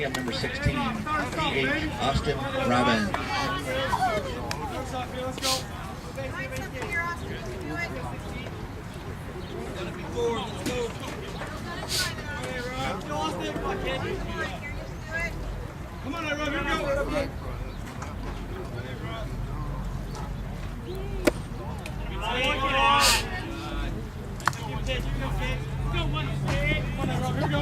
on number 16, D.H. Austin Robbins. Let's go. Come on, Rob, here we go.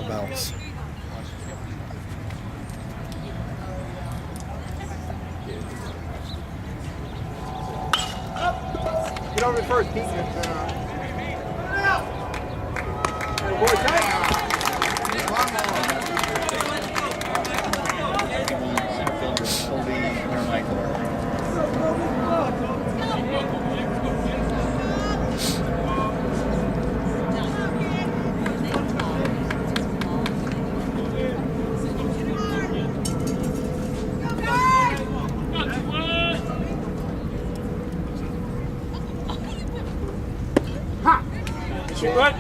Bounce. Get over first, Pete. Boy, tight. Center fielder Colby Carmichael. Good.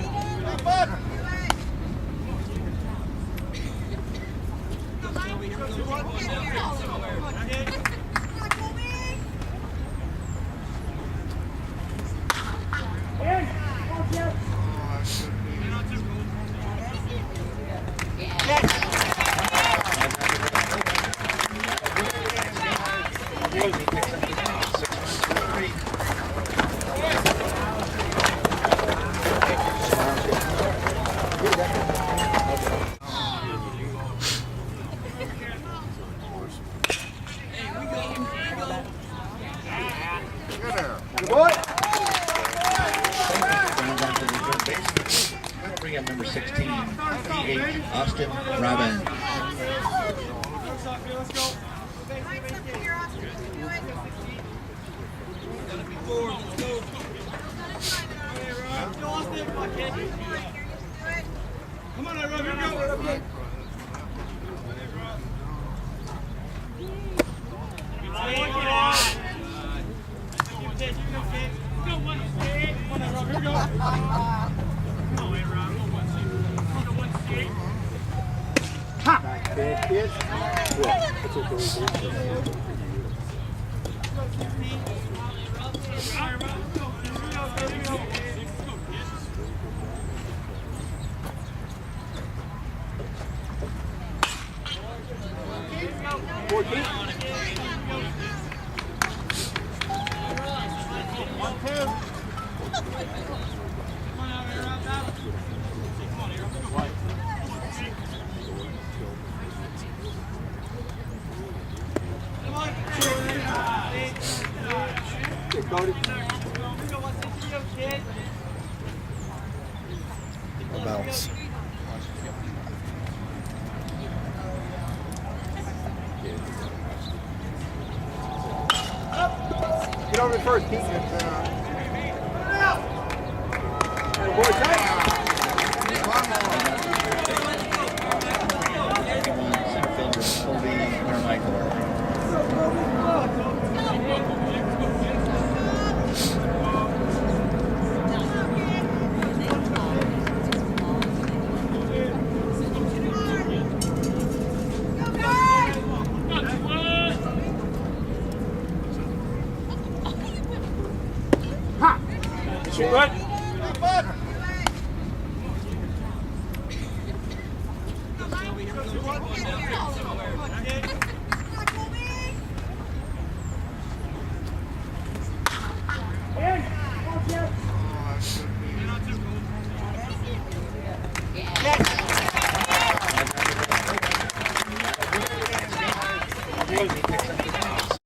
Bring up number 16, D.H. Austin Robbins. Let's go. Come on, Rob, here we go. Bounce. Get over first, Pete. Boy, tight. Center fielder Colby Carmichael. Good. Close.